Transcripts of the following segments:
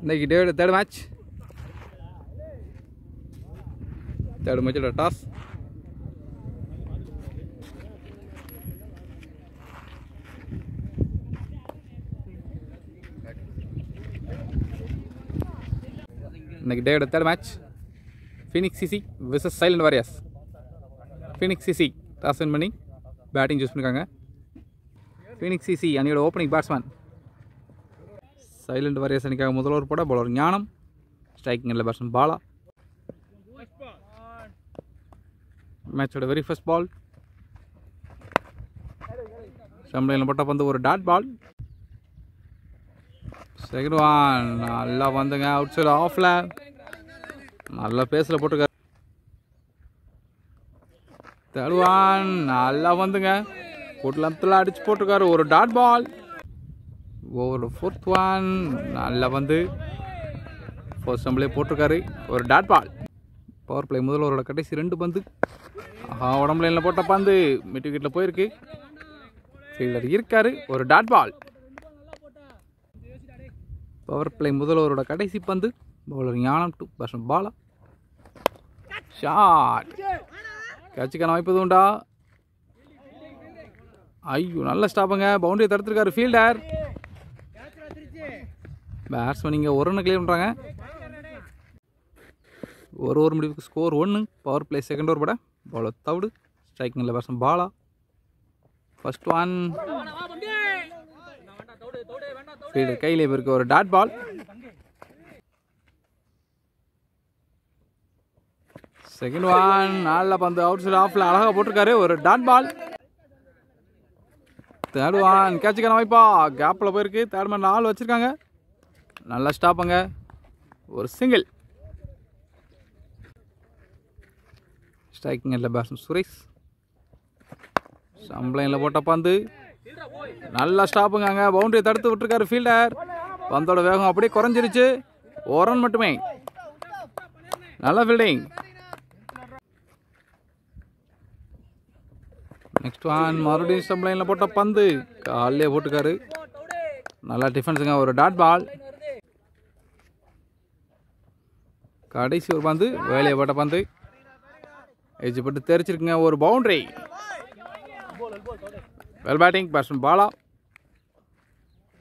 இன்னைக்கு third match toss. இன்னைக்கு டேயோட third match Phoenix CC vs silent warriors. Phoenix CC toss win பண்ணி batting choose பண்ணியிருக்காங்க. Phoenix CC அணியோட ஓப்பனிங் பேட்ஸ்மேன். சைலண்ட் வாரியர்ஸ் அணிக்காக முதல் ஓவர் போட பவுலர் ஞானம், ஸ்ட்ரைக்கிங் இல்லை பேட்ஸ்மேன் பாலா. மேட்சோட வெரி ஃபர்ஸ்ட் பால் சம்பளையில் போட்ட பந்து ஒரு டாட் பால். செகண்ட் ஒன் நல்லா வந்துங்க, அவுட் சைடு ஆஃப்ல நல்லா பேஸில் போட்டிருக்காரு. தேர்ட் ஒன் நல்லா வந்துங்க, லென்த்தில் அடிச்சு போட்டிருக்காரு ஒரு டாட் பால். ஒரு ஃபோர்த் ஒன் நல்லா வந்து ஃபர்ஸ்ட் ஸ்டம்பிலே போட்டிருக்காரு ஒரு டாட் பால். பவர் பிளே முதல் ஓவரோட கடைசி 2 பந்து. உடம்பு லைனில் போட்ட பந்து மிட் விக்கெட்டில் போயிருக்கு. ஃபீல்டர் இருக்காரு ஒரு டாட் பால். பவர் பிளே முதல் ஓவரோட கடைசி பந்து. பவுலர் ஞானம் டு பேட்ஸ்மேன் பாலா. ஷாட் கேட்சுக்கான வாய்ப்பு உண்டா? ஐயோ நல்ல ஸ்டாப்புங்க, பவுண்டரியை தடுத்துருக்காரு ஃபீல்டர். பேட்ஸ்மேன் இங்கே ஒரு ரன் கிளியர் பண்ணுறாங்க. ஒரு ஓவர் முடிவுக்கு score 1. Power play second over பட பவுலர் தவிடு, ஸ்ட்ரைக்கிங்கில் batsman Bala. First one fielder கையிலே போயிருக்கு ஒரு டாட் பால். செகண்ட் ஒன் நல்ல பந்து அவுட் சைடு ஆஃப்ல அழகாக போட்டிருக்காரு ஒரு டாட் பால். தேர்ட் ஒன் கேட்சுக்கான வாய்ப்பா, கேப்பில் போயிருக்கு. தேர்ட் மேன் ஆள் வச்சுருக்காங்க, நல்லா ஸ்டாப்புங்க ஒரு சிங்கிள். ஸ்ட்ரைக்கிங் இல்லை பேட்ஸ்மேன் சுரேஷ், சம்பளையில் போட்ட பந்து நல்லா ஸ்டாப்புங்க, பவுண்டரியை தடுத்து விட்டுருக்காரு ஃபீல்டர். பந்தோட வேகம் அப்படியே குறைஞ்சிருச்சு, ஒரு ரன் மட்டுமே. நல்ல ஃபீல்டிங். நெக்ஸ்ட் ஒன் மறுபடியும் ஸ்டம்ப் போட்ட பந்து காலையே போட்டுக்காரு, நல்லா டிஃபென்ஸுங்க ஒரு டாட் பால். கடைசி ஒரு பந்து வேலையை போட்ட பந்து எஜ்ஜு போட்டு தெரிச்சிருக்குங்க ஒரு boundary. Well batting batsman Bala.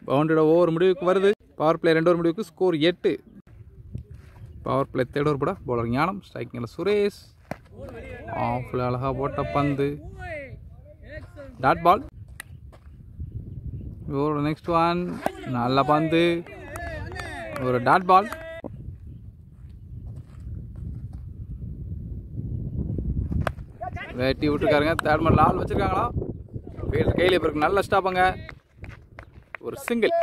பவுண்டரியோட ஓவர் முடிவுக்கு வருது. பவர் பிளே 2 ஓவர் முடிவுக்கு score 8. Power play third over போட பவுலர் ஞானம், ஸ்ட்ரைக்கிங்கில் சுரேஷ். ஆஃப்ல அழகாக போட்ட பந்து டாட் பால். ஒரு நெக்ஸ்ட் ஒன் நல்ல பந்து ஒரு டாட் பால். வெட்டி விட்டுருக்காருங்க. தேர்ட் மேன் ஆள் வச்சிருக்காங்களா? ஃபீல்டர் கையில் இருக்கு, நல்ல ஸ்டாப்புங்க ஒரு சிங்கிள்.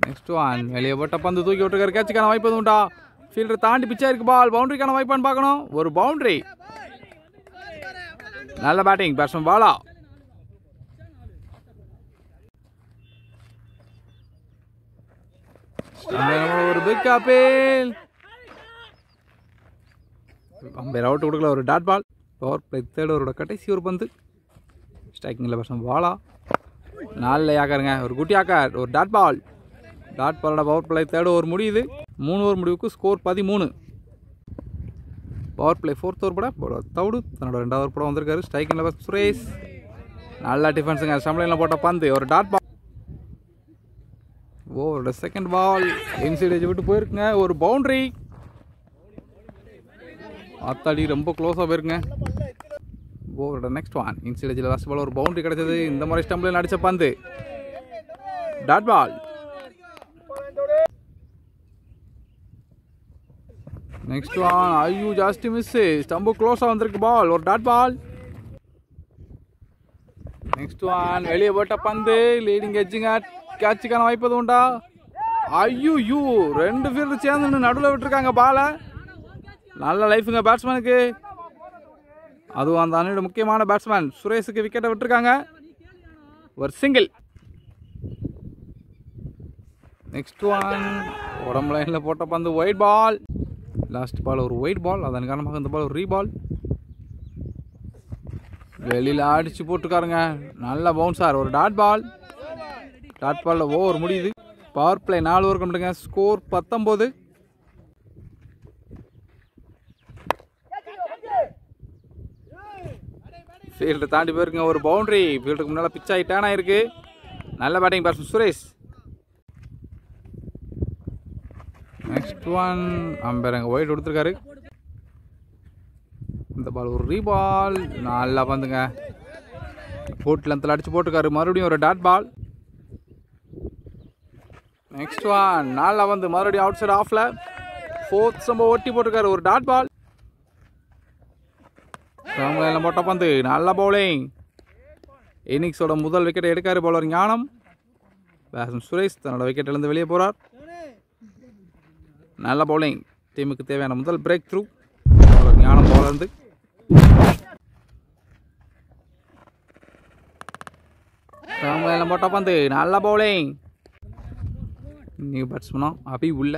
நெக்ஸ்ட் ஒன் வெளியே போட்ட பந்து தூக்கி விட்டுருக்காரு, கேட்சுக்கான வாய்ப்பு உண்டா? ஃபீல்டர் தாண்டி பிச்சா இருக்கு பால், பவுண்டரிக்கான வாய்ப்பான்னு பார்க்கணும் ஒரு பவுண்டரி. நல்ல பேட்டிங் பேட்ஸ்மேன் பாலா. ஒரு பிக் அப்பீல், அம்பையர் அவுட் கொடுக்கல ஒரு dot ball. Power play third ஓவரோட கடைசி ஒரு பந்து. ஸ்ட்ரைக்கிங்கில் பேட்ஸ்மேன் பாலா. நாலில் ஆக்காருங்க ஒரு குட்டி ஆக்கார் ஒரு டாட் பால். டாட் பாலோட பவர் பிளே தேர்ட் ஓவர் முடியுது. 3 ஓவர் முடிவுக்கு score 13. Power play fourth over பட தவிடு தன்னோட 2வது ஓவர் படம் வந்திருக்காரு. ஸ்ட்ரைக்கிங்கில் பேட்ஸ்மேன் சுரேஷ், நல்லா டிஃபென்ஸுங்க, சம்பளையில் போட்ட பந்து ஒரு டாட் பால். ஓவரோட செகண்ட் பால் இன்சைட் எட்ஜ் விட்டு போயிருக்குங்க ஒரு பவுண்டரி. அத்தாடி ரொம்ப க்ளோஸாக போயிருக்குங்க. ஓவரோட நெக்ஸ்ட் ஒன் இன்சைட் எட்ஜில் லாஸ்ட் பால் ஒரு பவுண்டரி கிடைச்சது. இந்த மாதிரி ஸ்டம்பில் அடித்த பந்து டாட் பால். நெக்ஸ்ட் ஒன் ஐயோ ஜாஸ்தி மிஸ், ஸ்டம்பு க்ளோஸாக வந்திருக்கு பால் ஒரு டாட் பால். நெக்ஸ்ட் ஒன் வெளியே போட்ட பந்து லீடிங் எட்ஜுங்க, கேட்சுக்கான வாய்ப்பு உண்டா? ஐயோ 2 ஃபீல்டர் சேர்ந்து நடுவில் விட்டுருக்காங்க பாலை. நல்ல லைஃபுங்க பேட்ஸ்மேனுக்கு, அதுவும் அந்த அணியோட முக்கியமான பேட்ஸ்மேன் சுரேஷுக்கு விக்கெட்டை விட்டுருக்காங்க ஒரு சிங்கிள். நெக்ஸ்ட் ஒன் உடம்பு லைனில் போட்ட பந்து ஒயிட் பால். லாஸ்ட் பால் ஒரு ஒயிட் பால், அதன் காரணமாக இந்த பால் ஒரு ரீபால். வெளியில் அடித்து போட்டுருக்காருங்க. நல்ல பவுன்ஸார். ஒரு டாட் பாலில் ஓவர் முடியுது. பவர் பிளே 4 ஓவர் கம்பிட்டுங்க. ஸ்கோர் 19. ஃபீல்டு தாண்டி போயிருக்குங்க. ஒரு பவுண்டரி. ஃபீல்டுக்கு முன்னால் பிச் ஆகி டேன் ஆகிருக்கு. நல்ல batting batsman Suresh. Next one ampere அங்கே ஒயிட் கொடுத்துருக்காரு. இந்த பால் ஒரு ரீபால். நல்லா வந்துங்க. போட் லென்த்தில் அடிச்சு போட்டுருக்காரு. மறுபடியும் ஒரு டாட் பால். நெக்ஸ்ட் ஒன் நல்லா வந்து மறுபடியும் அவுட் சைட் ஆஃப்ல 4th ஸ்டம்பை ஒட்டி போட்டிருக்காரு. ஒரு டாட் பால். போட்ட பந்து. நல்ல பவுலிங். இன்னிங்ஸோட முதல் விக்கெட்டை எடுக்காரு பவுலர் ஞானம். பேட்ஸ்மேன் சுரேஷ் தன்னோட விக்கெட்டிலிருந்து வெளியே போறார். நல்ல பவுலிங். டீமுக்கு தேவையான முதல் பிரேக் த்ரூ பவுலர் ஞானம் பவுலர்ந்து. போட்ட பந்து. நல்ல பவுலிங். நியூ பேட்ஸ்மனா அபி உள்ள.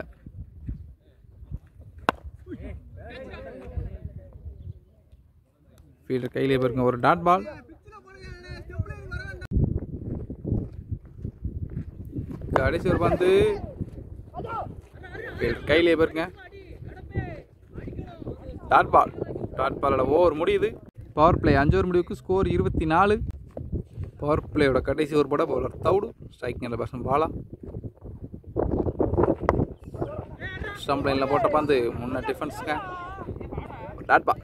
ஃபீல்டர் கையிலே போயிருங்க. ஒரு டாட் பால். கடைசி ஒரு பந்து. கையிலே போயிருங்க. டாட் பாலோட ஓவர் முடியுது. பவர் பிளே 5 ஓவர் முடிவுக்கு. ஸ்கோர் 24. பவர் பிளேயோட கடைசி ஓவர் போட பவுலர் தவுடு. ஸ்ட்ரைக்கிங் அந்த பேட்ஸ்மேன் பாலா. ஸ்டம்ப் லைனில் போட்ட பந்து. முன்ன டிஃபென்ஸுங்க. Dot ball.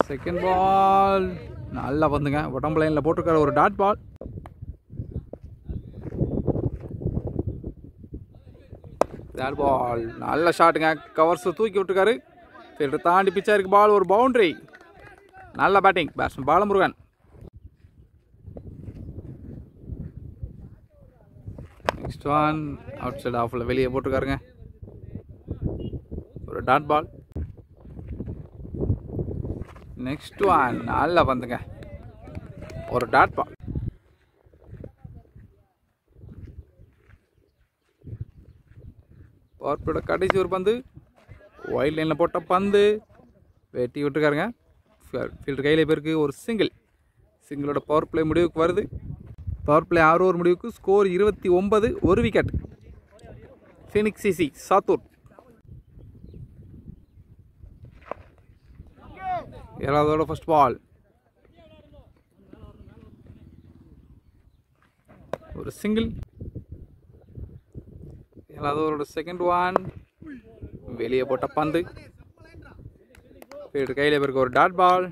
Second ball. நல்லா வந்துங்க. உடம்பு லைனில் போட்டிருக்காரு. ஒரு டாட் பால். டாட் பால். நல்ல ஷாட்டுங்க. கவர்ஸ் தூக்கி விட்டுருக்காரு. ஃபீல்டர் தாண்டி பிச்சா இருக்கு. பால் ஒரு பவுண்டரி. நல்ல batting batsman Balamurugan. Next one outside ஆஃப்ல வெளியே போட்டுருக்காருங்க. ஒரு டாட் பால். நெக்ஸ்ட் ஒன் நல்லா வந்துங்க. ஒரு டாட் பால். பவர் பிளேயோட கடைசி ஒரு பந்து. ஒயிட் லைனில் போட்ட பந்து. வெட்டி விட்டுருக்காருங்க. ஃபீல்டர் கையில் போயிருக்கு. ஒரு சிங்கிளோட பவர் பிளே முடிவுக்கு வருது. பவர் பிளே 6 ஓவர் முடிவுக்கு. ஸ்கோர் 29. ஒரு விக்கெட். Phoenix CC Sattur. 7வது ஓவர் ஃபர்ஸ்ட் பால். ஒரு சிங்கிள். 7வது ஓவரோட செகண்ட் ஒன். வெளியே போட்ட பந்து. ஃபீல்டர் கையில் போயிருக்க. ஒரு டாட் பால்.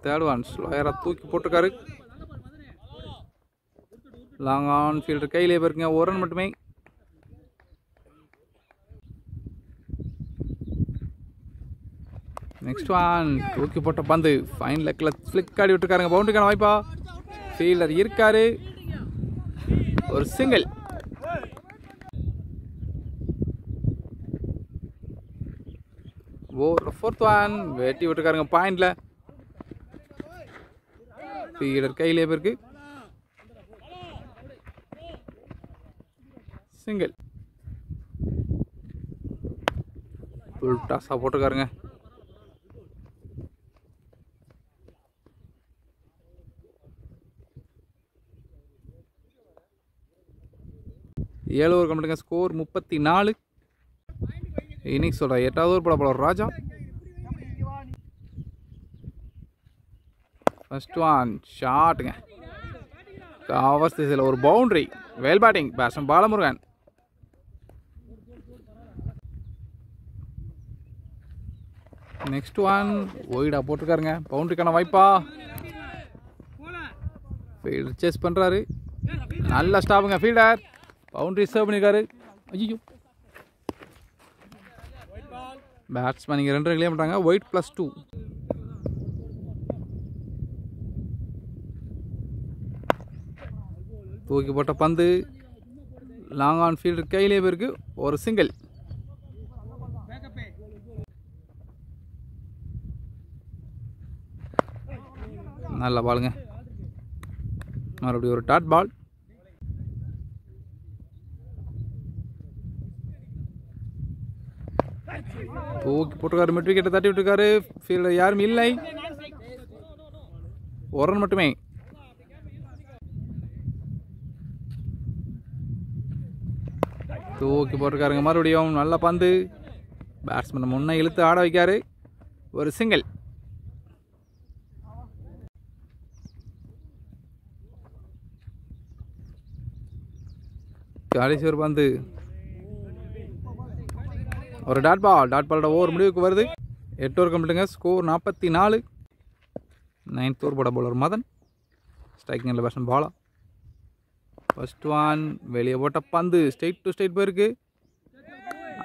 தேர்ட் ஒன் ஸ்லோயராக தூக்கி போட்டிருக்காரு. Long on. ஃபீல்டர் கையிலே போயிருக்குங்க. ஒரு ரன் மட்டுமே. நெக்ஸ்ட் ஒன் தூக்கி போட்ட பந்து. ஃபைன் லெக்கில் ஃபிளிக் ஆடி விட்டுருக்காருங்க. பவுண்டரிக்கான வாய்ப்பா. ஃபீல்டர் இருக்காரு. ஒரு சிங்கிள். ஒரு 4th ஒன் வெட்டி விட்டுருக்காருங்க. பாயிண்ட்ல ஃபீல்டர் கையிலே போயிருக்கு. சிங்கிள். ஃபுல் டாஸாக போட்டுருக்காருங்க. ஏழு ஓவர் கம்ப்ளீட்டுங்க. ஸ்கோர் 34. இன்னிங்ஸோட 8வது over bowler Raja. First one ஷாட்டுங்க. கவர்ஸ் திசையில் ஒரு boundary. Well batting batsman Balamurugan. Next one ஒய்டா போட்டிருக்காருங்க. பவுண்டரிக்கான வாய்ப்பா. ஃபீல்டர் சேஸ் பண்ணுறாரு. நல்ல ஸ்டாப்புங்க. ஃபீல்டர் பவுண்டரி சர்வ் பண்ணியிருக்காரு. ஐயோ பேட்ஸ்மேன் நீங்கள் 2 கிளியர் பண்ணுறாங்க. ஒயிட் +2. தூக்கி போட்ட பந்து. Long on. ஃபீல்டர் கையிலே போயிருக்கு. ஒரு சிங்கிள். நல்ல பாலுங்க. மறுபடியும் ஒரு டாட் பால். தூக்கி போட்டுருக்காரு, மிட் விக்கெட்டை தட்டி விட்டுருக்காரு. ஃபீல்டர் யாரும் இல்லை, ஒரு ரன் மட்டுமே. தூக்கி போட்டிருக்காருங்க மறுபடியும். நல்ல பந்து, பேட்ஸ்மேன் முன்னே இழுத்து ஆட வைக்காரு. ஒரு சிங்கிள். கடைசி ஒரு பந்து, ஒரு டாட் பால். டாட் பாலோட ஓவர் முடிவுக்கு வருது. 8 ஓவர் கம்ப்ளீட்டுங்க. ஸ்கோர் 44. 9th ஓவர் போட bowler Madan. Striking batsman Bala. First one வெளியே போட்ட பந்து ஸ்ட்ரெயிட் டு ஸ்ட்ரெயிட் போயிருக்கு.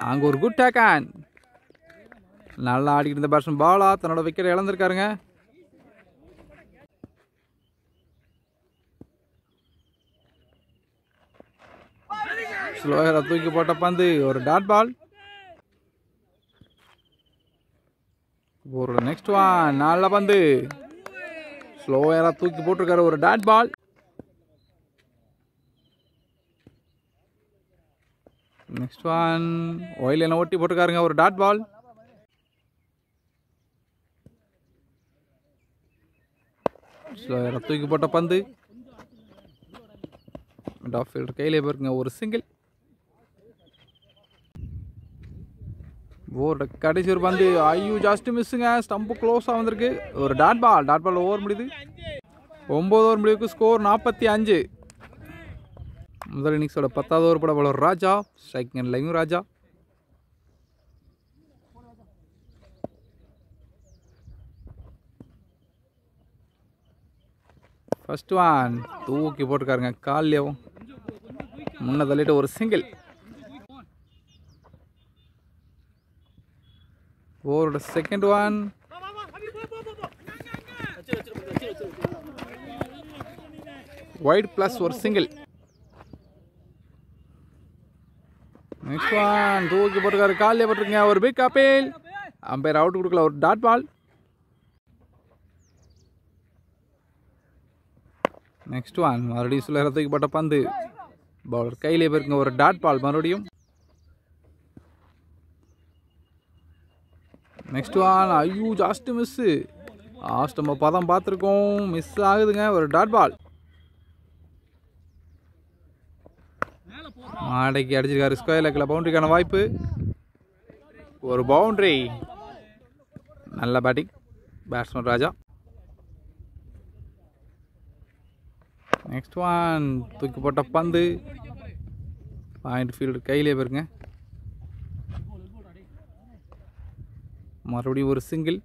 அங்கே ஒரு குட் டேக் ஆன். நல்லா ஆடிக்கிட்டு இருந்த பேட்ஸ்மேன் பாலா தன்னோட விக்கெட்டை இழந்திருக்காருங்க. ஸ்லோயரா தூக்கி போட்ட பந்து, ஒரு டாட் பால். ஒரு நெக்ஸ்ட் ஒன் நல்ல பந்து, ஸ்லோயரா தூக்கி போட்டிருக்காரு. ஒரு டாட் பால். நெக்ஸ்ட் ஒன் ஒயில் என்ன ஓட்டி போட்டிருக்காருங்க. ஒரு டாட் பால். ஸ்லோயரா தூக்கி போட்ட பந்து மிட் ஃபீல்டர் கையிலே போயிருக்குங்க. ஒரு சிங்கிள். ஓவர் கடைசி ஒரு பந்து, ஐயோ ஜஸ்ட் மிஸ்ஸுங்க. ஸ்டம்பு க்ளோஸாக வந்திருக்கு. ஒரு dot ball. Dot ball over முடியுது. 9 ஓவர் முடிவுக்கு ஸ்கோர் 45. முதல் இன்னிங்ஸோட 10வது ஓவர் போட பவுலர் ராஜா. ஸ்ட்ரைக்கிங் அண்ட் லையும் ராஜா. ஃபர்ஸ்ட் ஒன் தூக்கி போட்டுருக்காருங்க. கால்லேயும் முன்ன தள்ளிட்டு ஒரு சிங்கிள். ஓவரோட செகண்ட் ஒன், வைட் பிளஸ் ஒரு சிங்கிள். நெக்ஸ்ட் ஒன் தூக்கி போட்டுருக்காரு. காலில் போட்டிருக்கீங்க. ஒரு பிக் அப்பீல். அம்பையர் அவுட் கொடுக்கல. ஒரு டாட் பால். நெக்ஸ்ட் ஒன் மறுபடியும் சுலர தூக்கி போட்ட பந்து பவுலர் கையிலே போயிருக்குங்க. ஒரு டாட் பால் மறுபடியும். நெக்ஸ்ட் ஒன் ஐயோ ஜஸ்ட் மிஸ்ஸு. லாஸ்ட் நம்ம பதம் பார்த்துருக்கோம், மிஸ் ஆகுதுங்க. ஒரு டாட் பால். மாடைக்கு அடிச்சிருக்காரு. ஸ்கொயர் லெக்கில் பவுண்டரிக்கான வாய்ப்பு. ஒரு பவுண்டரி. நல்ல பேட்டிங் பேட்ஸ்மேன் ராஜா. நெக்ஸ்ட் ஒன் தூக்கி போட்ட பந்து பாயிண்ட் ஃபீல்டர் கையிலே போயிருங்க. மறுபடியும் ஒரு சிங்கிள்.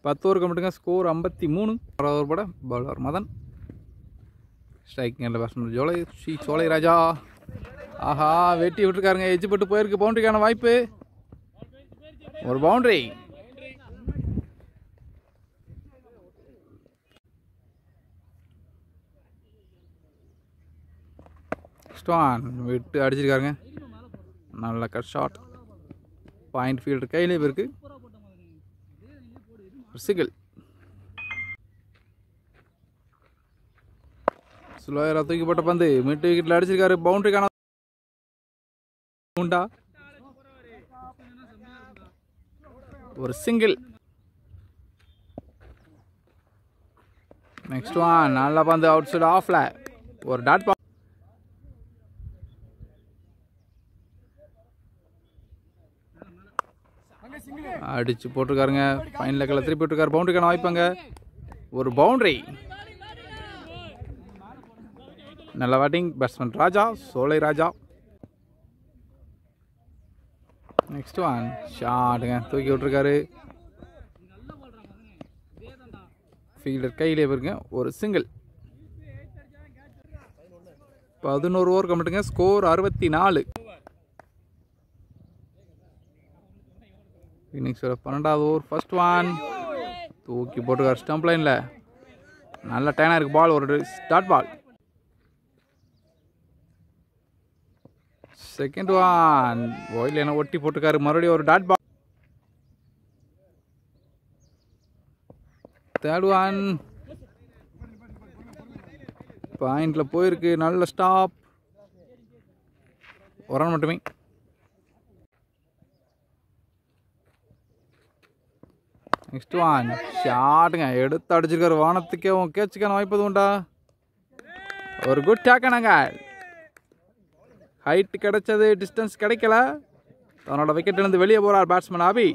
10 ஓவர் கம்ப்ளீட்டுங்க. ஸ்கோர் 53. ஓவர் போட பவுலர் மதன். ஸ்ட்ரைக்கிங் பேட்ஸ்மேன் சோலை ராஜா. ஆஹா வெட்டி விட்டுருக்காருங்க. எஜ்ஜு போட்டு போயிருக்கு. பவுண்டரிக்கான வாய்ப்பு. ஒரு பவுண்டரி. ஸ்டான் விட்டு அடிச்சிருக்காருங்க. நல்ல கட் ஷாட். பாயிண்ட் ஃபீல்டர் கையிலே இருக்கு. சிங்கிள். ஸ்லோயரா தூக்கி போட்ட பந்து மிட் விக்கெட்ல அடிச்சிருக்காரு. பவுண்டரிக்கான உண்டா. ஒரு சிங்கிள். நெக்ஸ்ட் ஒன் நல்ல பந்து அவுட் சைடு ஆஃப்ல. ஒரு டாட் பால். அடிச்சு போட்டிருக்காருங்க. ஃபைன் லெக்கில் திருப்பி விட்டுருக்காரு. பவுண்டரிக்கான வாய்ப்பாங்க. ஒரு பவுண்டரி. நல்ல பேட்டிங் பேட்ஸ்மேன் ராஜா. சோலை ராஜா. நெக்ஸ்ட் ஒன் ஷாட்டுங்க. தூக்கி விட்டுருக்காரு. ஃபீல்டர் கையிலே போயிருங்க. ஒரு சிங்கிள். 11 ஓவர் கம்ப்ளீட்டுங்க. ஸ்கோர் 64. இன்னிங்ஸோட 12வது ஓவர் ஃபர்ஸ்ட் ஒன் தூக்கி போட்டுருக்காரு. ஸ்டம்ப் லைனில் நல்ல டேனாக இருக்குது. பால் ஒரு டாட் பால். செகண்ட் ஒன் ஒயில் என்ன ஒட்டி போட்டுருக்காரு. மறுபடியும் ஒரு டாட் பால். தேர்ட் ஒன் பாயிண்டில் போயிருக்கு. நல்ல ஸ்டாப். ஒரு ரன் மட்டுமே. நெக்ஸ்ட் ஒன் ஷாட்டுங்க, எடுத்து அடிச்சிருக்காரு வானத்துக்கே. கேட்சுக்கான வாய்ப்பு எதுவும் உண்டா? ஒரு குட் டேக்கனாங்க. ஹைட் கிடைச்சது, டிஸ்டன்ஸ் கிடைக்கல. தன்னோட விக்கெட்டிலிருந்து வெளியே போறார் பேட்ஸ்மேன் அபி.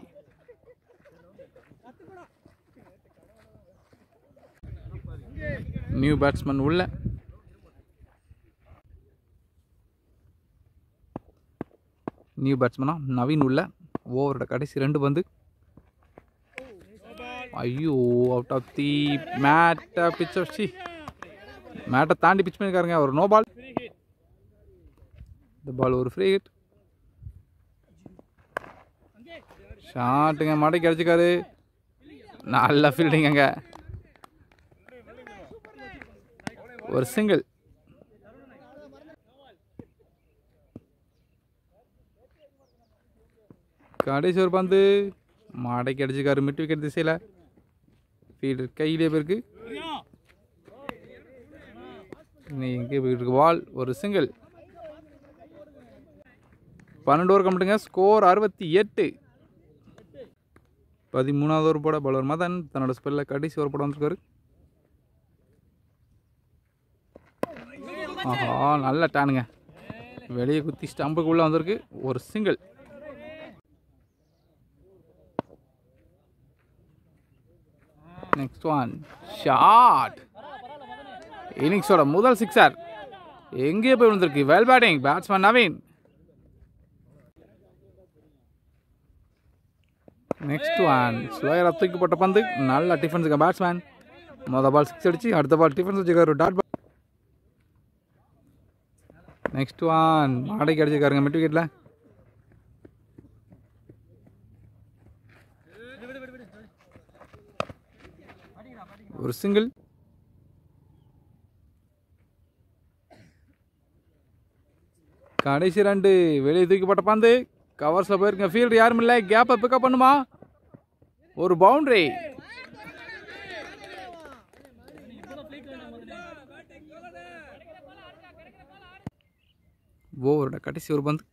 நியூ பேட்ஸ்மேன் உள்ள. நியூ பேட்ஸ்மேனா நவீன் உள்ள. ஓவரோட கடைசி 2 பந்து. ஐயோ, அவுட் ஆஃப் தி மேட்டை பிச் வச்சு மேட்டை தாண்டி பிச் பண்ணியிருக்காருங்க. ஒரு நோ பால். இந்த பால் ஒரு ஃப்ரீ ஹிட். ஷாட்டுங்க, மடக்கி அடிச்சுக்காரு. நல்ல ஃபீல்டிங்க. ஒரு சிங்கிள். கடைசி ஒரு பந்து மடக்கி அடிச்சுக்காரு மிட் விக்கெட் திசையில். ஃபீல்டர் கையிலே போயிருக்கு. எங்கே போயிருக்கு பால்? ஒரு சிங்கிள். 12 ஓவர் கம்ப்ளீட்டுங்க. ஸ்கோர் 68. 13வது ஓவர் போட பவுலர் மதன் தன்னோட ஸ்பெல்லில் கடைசி ஓவர் போட வந்திருக்காரு. ஆஹா, நல்ல டேனுங்க. வெளியே குத்தி ஸ்டம்புக்கு உள்ளே வந்திருக்கு. ஒரு சிங்கிள். Next one shot. இன்னிங்ஸோட முதல் 6 எங்கேயே போய் விழுந்திருக்கு. Well batting batsman Naveen. Next one ஸ்லோயராக தூக்கி போட்ட பந்து. நல்ல டிஃபென்ஸுக்கு பேட்ஸ்மேன். மொதல் பால் 6 அடிச்சு அடுத்த பால் டிஃபென்ஸ் வச்சுக்காரு. Dot ball. நெக்ஸ்ட் ஒன் மடக்கி அடிச்சிருக்காருங்க மிட் விக்கெட்டில். ஒரு சிங்கிள். கடைசி 2 வெளியே தூக்கப்பட்ட பந்து. கவர்ஸில் போயிருங்க. ஃபீல்டு யாரும் இல்லை. கேப்பை பிக்கப் பண்ணுமா? ஒரு பவுண்டரி. ஓவரோட கடைசி ஒரு பந்து.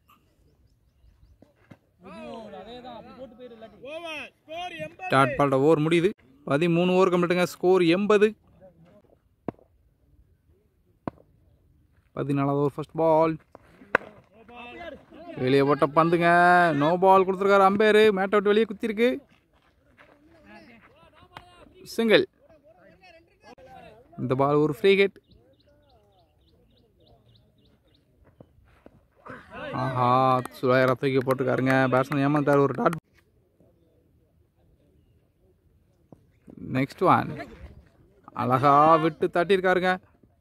டாட் பால்ட ஓவர் முடியுது. 13 ஓவர் கம்ப்ளீட்டுங்க. ஸ்கோர் 80. 14வது ஓவர் ஃபர்ஸ்ட் பால். வெளியே போட்ட பந்துங்க. நோ பால் கொடுத்துருக்காரு அம்பேரு. மேட் அவுட் வெளியே குத்திருக்கு. சிங்கிள். இந்த பால் ஒரு ஃப்ரீ ஹிட். ஆஹா, சுழாயரா தூக்கி போட்டுருக்காருங்க. பேட்ஸ்மேன் ஏமாந்தார். ஒரு டாட். நெக்ஸ்ட் ஒன் அழகா விட்டு தட்டியிருக்காருங்க.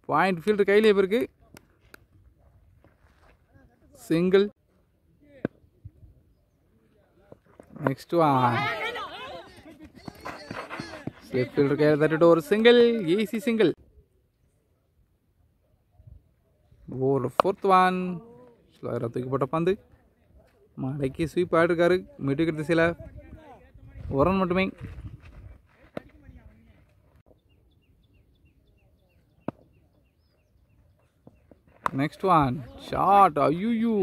பாயிண்ட் ஃபீல்டு கையிலே இருக்கு. Single. Next one safe fielder கையில் தட்டிட்டு ஒரு சிங்கிள். Easy single. ஒரு 4th ஒன் ஸ்லோயராக தூக்கி போட்ட பந்து. மடக்கி ஸ்வீப் ஆகிருக்காரு மிட் விக்கெட் திசையில். ஒரு ரன் மட்டுமே. Next one shot. ஐயூ,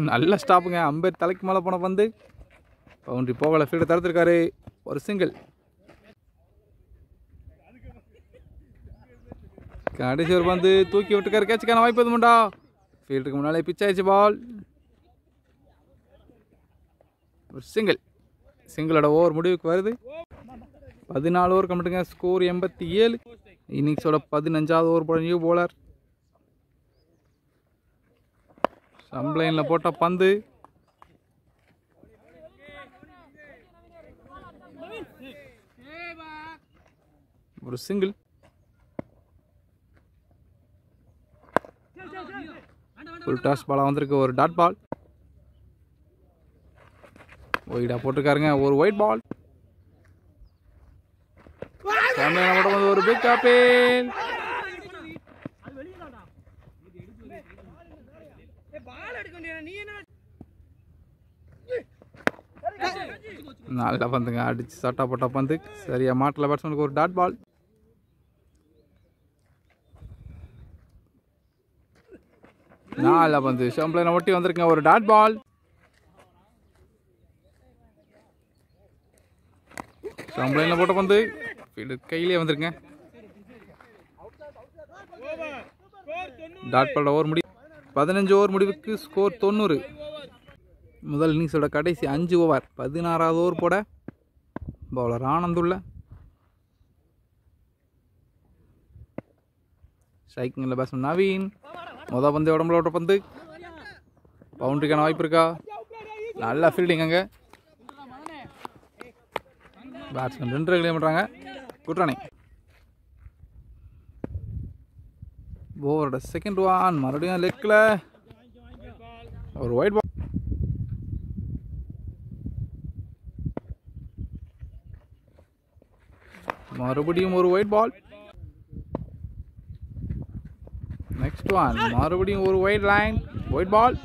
நல்ல ஸ்டாப்புங்க. அம்பேர் தலைக்கு மேலே போன பந்து. பவுண்டரி போகலை. ஃபீல்டை தடுத்துருக்காரு. ஒரு சிங்கிள். கடைசி ஒரு பந்து தூக்கி விட்டுருக்காரு. கேட்சுக்கான வாய்ப்பு எதுவும்டா? ஃபீல்டுக்கு முன்னாலே பிச் ஆயிடுச்சு பால். ஒரு சிங்கிள். சிங்கிளோட ஓவர் முடிவுக்கு வருது. 14 ஓவர் கம்ப்ளீட்டுங்க. ஸ்கோர் 87. இன்னிங்ஸோட 15வது ஓவர் போட நியூ போலர். சம்ப்ளைனில் போட்ட பந்து. ஒரு சிங்கிள். ஃபுல் டாஸ் பாலாக வந்திருக்கு. ஒரு டாட் பால். ஒயிடாக போட்டிருக்காருங்க. ஒரு ஒயிட் பால். ஒரு பிக் அப்பீல். நல்ல பந்துங்க. அடிச்சு சட்டா போட்ட பந்து. சரியா மாட்டல பேட்ஸ்மேனுக்கு. ஒரு டாட் பால். நல்ல பந்து. ஷம்பிளைனை ஒட்டி வந்திருக்குங்க. ஒரு டாட் பால். ஸ்டம்ப் லைனில் போட்ட பந்து ஃபீல்டர் கையிலே வந்துருங்க. டாட் பால் ஓவர் 15 ஓவர் முடிவுக்கு ஸ்கோர் 90. முதல் இன்னிங்ஸோட கடைசி 5 ஓவர் 16வது ஓவர் போட பவுலர் ஆனந்துள்ள ஸ்ட்ரைக்கிங்கில் பேட்ஸ்மேன் நவீன். மொதல் பந்து உடம்புல ஓட்ட பந்து பவுண்டரிக்கான வாய்ப்பு இருக்கா? நல்ல ஃபீல்டிங் அங்கே. பேட்ஸ்மேன் 2 ரன் கிளியர் பண்ணுறாங்க. Good running. ஓவரோட செகண்ட் ஒன் மறுபடியும் லெக்கில் ஒரு ஒயிட் பால். மறுபடியும் ஒரு ஒயிட் பால். நெக்ஸ்ட் ஒன் மறுபடியும் ஒரு ஒயிட் லைன் ஒயிட் பால்.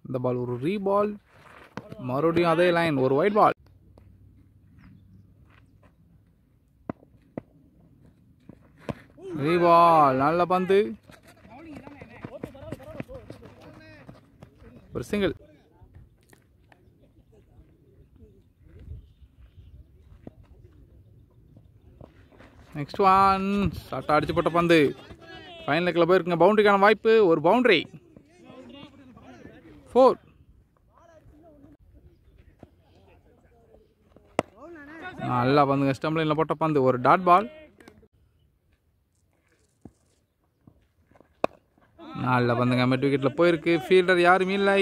இந்த பால் ஒரு ரீபால். மறுபடியும் அதே லைன் ஒரு ஒயிட் பால். ரீபால் நல்ல பந்து ஒரு சிங்கிள். நெக்ஸ்ட் ஒன் ஷார்ட் அடிச்சு போட்ட பந்து ஃபைனல் லெக்கில் போயிருக்குங்க. பவுண்டரிக்கான வாய்ப்பு ஒரு பவுண்டரி 4. நல்லா பந்துங்க. ஸ்டம்ப் லைனில் போட்ட பந்து ஒரு டாட் பால். நல்ல பந்துங்க. மிட் விக்கெட்டில் போயிருக்கு. ஃபீல்டர் யாரும் இல்லை.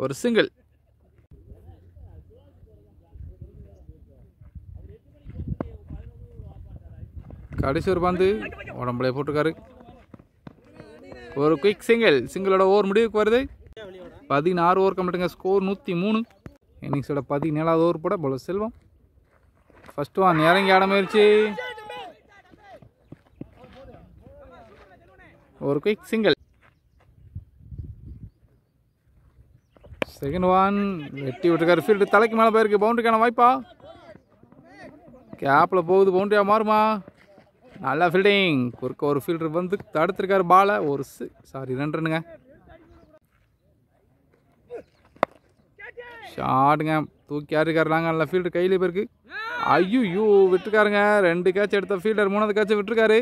ஒரு சிங்கிள். கடைசி ஒரு பந்து உடம்புல போட்டிருக்காரு. ஒரு குயிக் சிங்கிள். சிங்கிளோட ஓவர் முடிவுக்கு வருது. 16 ஓவர் கம்ப்ளீட்டுங்க. ஸ்கோர் 103. இன்னிங்ஸோட 17வது ஓவர் போட பவுலர் செல்வம். ஃபர்ஸ்ட் ஒன் இறங்கி ஆட முயற்சி ஒரு குயிக் சிங்கிள். செகண்ட் ஒன் வெட்டி விட்டுருக்காரு. ஃபீல்டு தலைக்கு மேலே போயிருக்கு. பவுண்டரிக்கான வாய்ப்பா? கேப்பில் போகுது. பவுண்டரியாக மாறுமா? நல்லா ஃபீல்டிங். குறுக்க ஒரு ஃபீல்டர் வந்து தடுத்துருக்காரு பாலை. ஒரு 2 ரன்னுங்க. ஷாட்டுங்க. தூக்கி ஆறிருக்காருலாங்க. நல்ல ஃபீல்டர் கையிலே போயிருக்கு. ஐயோ விட்டுருக்காருங்க. 2 கேட்ச் எடுத்த ஃபீல்டர் 3வது கேட்சை விட்டுருக்காரு.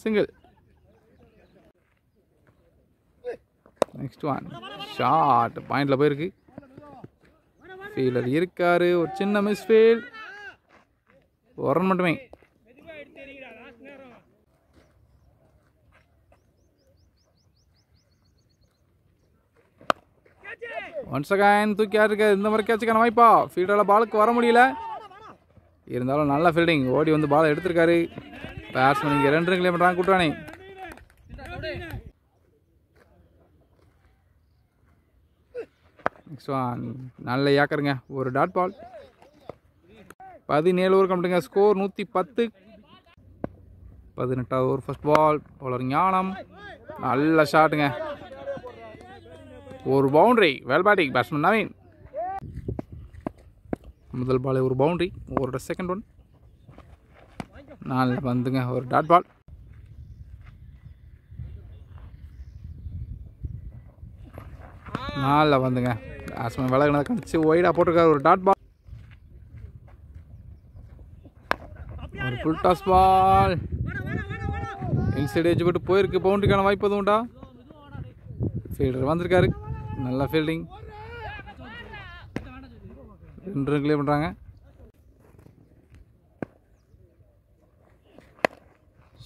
சிங்கிள். நெக்ஸ்ட் ஒன் ஷாட் பாயிண்ட்ல போயிருக்கு. ஃபீல்டர் இருக்காரு. ஒரு சின்ன மிஸ் ஃபீல்ட். ஒரு ரன் மட்டுமே. ஒன்ஸ் அகைன் தூக்கி ஆறிருக்காரு. இந்த மாதிரி கேட்சுக்கான வாய்ப்பா? ஃபீல்டரால் பாலுக்கு வர முடியல. இருந்தாலும் நல்ல ஃபீல்டிங். ஓடி வந்து பாலை எடுத்திருக்காரு. பேட்ஸ்மேன் இங்கே 2 ரன் கிளியர் பண்ணுறாங்க. Good running. நெக்ஸ்ட் ஒன் நல்ல ஏக்கருங்க. ஒரு டாட் பால். 17 ஓவர் கம்ப்ளீட்டுங்க. ஸ்கோர் 110. 18வது over first ball. Bowler Gnanam. நல்ல ஷாட்டுங்க. ஒரு boundary. Well batting batsman Naveen. முதல் பால் ஒரு பவுண்டரி. ஓவரோட செகண்ட் ஒன் நல்ல பந்துங்க. ஒரு டாட் பால். நல்ல பந்துங்க. பேட்ஸ்மேன் விலகினதை கடிச்சு ஒய்டாக போட்டிருக்காரு. ஒரு டாட் பால். ஒரு full toss ball. Inside edge போட்டு போயிருக்கு. பவுண்டரிக்கான வாய்ப்பு எதுவும் உண்டா? ஃபீல்டர் வந்திருக்காரு. நல்ல ஃபீல்டிங். 2 ரன் கிளியர் பண்ணுறாங்க.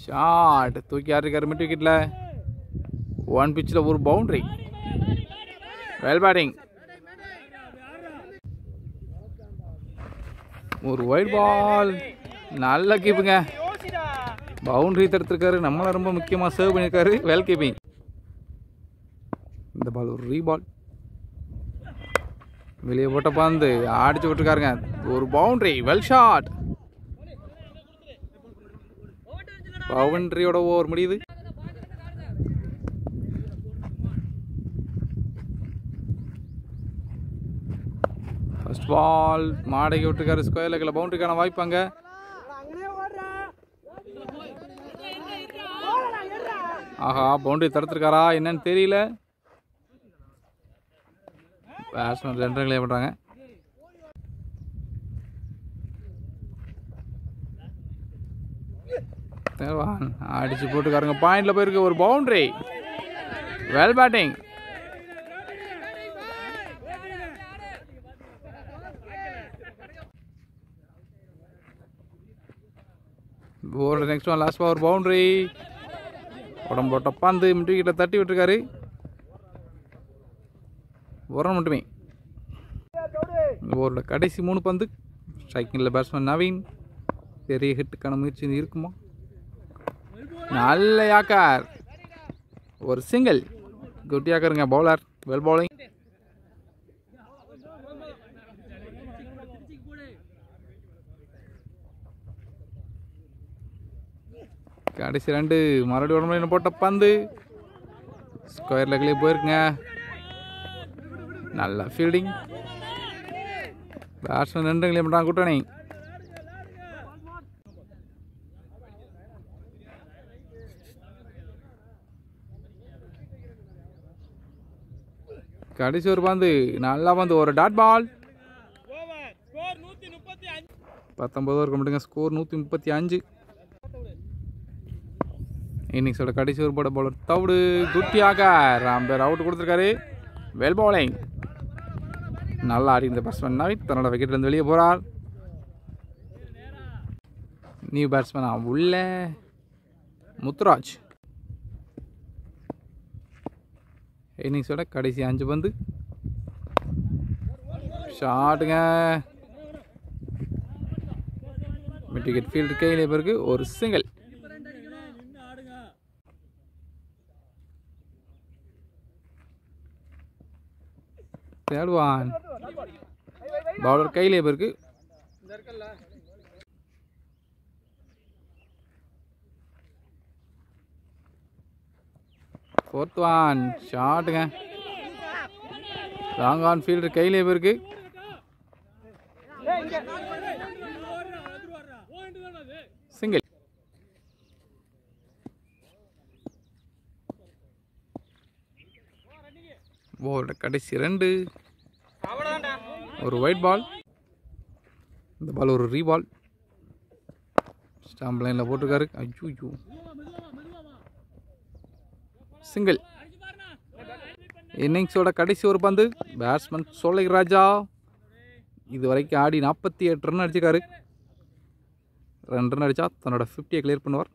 ஷாட் தூக்கி ஆறிருக்காரு மிட் விக்கெட்டில். 1 பிச்சில் ஒரு பவுண்டரி. Well batting. ஒரு ஒயிட் பால். நல்ல கீப்புங்க. பவுண்டரி தடுத்திருக்காரு. நம்மளை ரொம்ப முக்கியமாக சர்வ் பண்ணியிருக்காரு. Well keeping. இந்த பால் ஒரு ரீபால். வெளியே போட்ட பந்து அடிச்சு விட்டுருக்காருங்க. ஒரு பவுண்டரி. Well shot. பவுண்டரியோட ஓவர் முடியுது. ஃபர்ஸ்ட் பால் மாடகி விட்டுருக்காரு. ஸ்கொயர் லெக்கில் பவுண்டரிக்கான வாய்ப்பாங்க. ஆஹா பவுண்டரி தடுத்துருக்காரா என்னன்னு தெரியல. பேட்ஸ்மேன் 2 ரன் கிளியர் பண்ணுறாங்க. அடிச்சு போட்டுக்காருங்க. பாயிண்ட்ல போயிருக்கு. ஒரு boundary. Well batting. Over next one last ஒரு பவுண்டரி. உடம்போட்ட பந்து விக்கெட்டை தட்டி விட்டுருக்காரு. ஒரு ரன் மட்டுமே. ஓவரோட கடைசி 3 பந்து. ஸ்ட்ரைக்கிங்கில் பேட்ஸ்மேன் நவீன். பெரிய ஹிட்டுக்கான முயற்சி இருக்குமா? நல்ல யாக்கர். ஒரு சிங்கிள். குட் யாக்கருங்க. Bowler well bowling. கடைசி 2 மறுபடியும் உடம்புல போட்ட பந்து ஸ்கொயர் லெக்லேயே போயிருக்குங்க. நல்ல ஃபீல்டிங். பேட்ஸ்மேன் 2 கிளியர் பண்ணுறாங்க கூட்டணி. கடைசி ஒரு பந்து. நல்லா பந்து. ஒரு டாட் பால். 19 ஓவர் மட்டுங்க. ஸ்கோர் 135. இன்னிங்ஸோட கடைசி ஒரு போட பவுலர் தவுடு. குட்டியாக ராம்பேர் அவுட் கொடுத்துருக்காரு. Well bowling. நல்லா ஆடி இந்த பேட்ஸ்மேன் நவீன் தன்னோட விக்கெட்லேருந்து வெளியே போகிறார். நியூ பேட்ஸ்மேனா உள்ள முத்துராஜ். இன்னிங்ஸோட கடைசி 5 பந்து. ஷாட்டுங்க. மிட் விக்கெட் ஃபீல்டு கையிலே பிறகு ஒரு சிங்கிள். தேடுவான். பவுலர் கையிலே பிறகு ஃபோர்த் ஒன். ஷாட்டுங்க. ராங் ஆன் ஃபீல்டர் கையிலே பிறகு சிங்கிள். ஓவரோட கடைசி 2. ஒரு ஒயிட் பால். இந்த பால் ஒரு ரீபால். ஸ்டாம்ப் லைனில் போட்டிருக்காரு. ஐயோ சிங்கிள். இன்னிங்ஸோட கடைசி ஒரு பந்து. பேட்ஸ்மேன் சோலை ராஜா இது வரைக்கும் ஆடி 48 ரன் அடிச்சிருக்காரு. 2 ரன் அடித்தா தன்னோட 50யை கிளியர் பண்ணுவார்.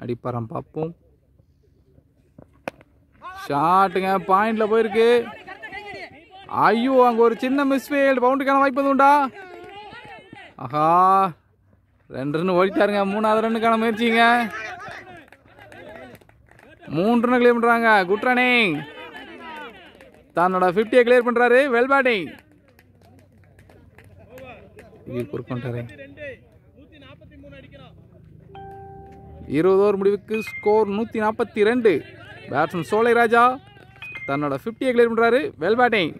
அடிப்பாராம் பார்ப்போம். ஷாட்டுங்க. பாயிண்ட்ல போயிருக்கு. ஐயோ அங்கே ஒரு சின்ன மிஸ்ஃபீல்ட். பவுண்டரிக்கான வாய்ப்பு உண்டா? ஆஹா 2 ரன் ஓடிட்டாருங்க. 3வது ரன்னுக்கான முயற்சிங்க. 3 ரன் கிளியர் பண்ணுறாங்க. Good running. தன்னோட 50யை கிளியர் பண்ணுறாரு. Well batting. கொடுப்பாரு. 20 ஓவர் முடிவுக்கு ஸ்கோர் 142. பேட்ஸ்மேன் சோலை ராஜா தன்னோட 50யை கிளியர் பண்ணுறாரு. Well batting.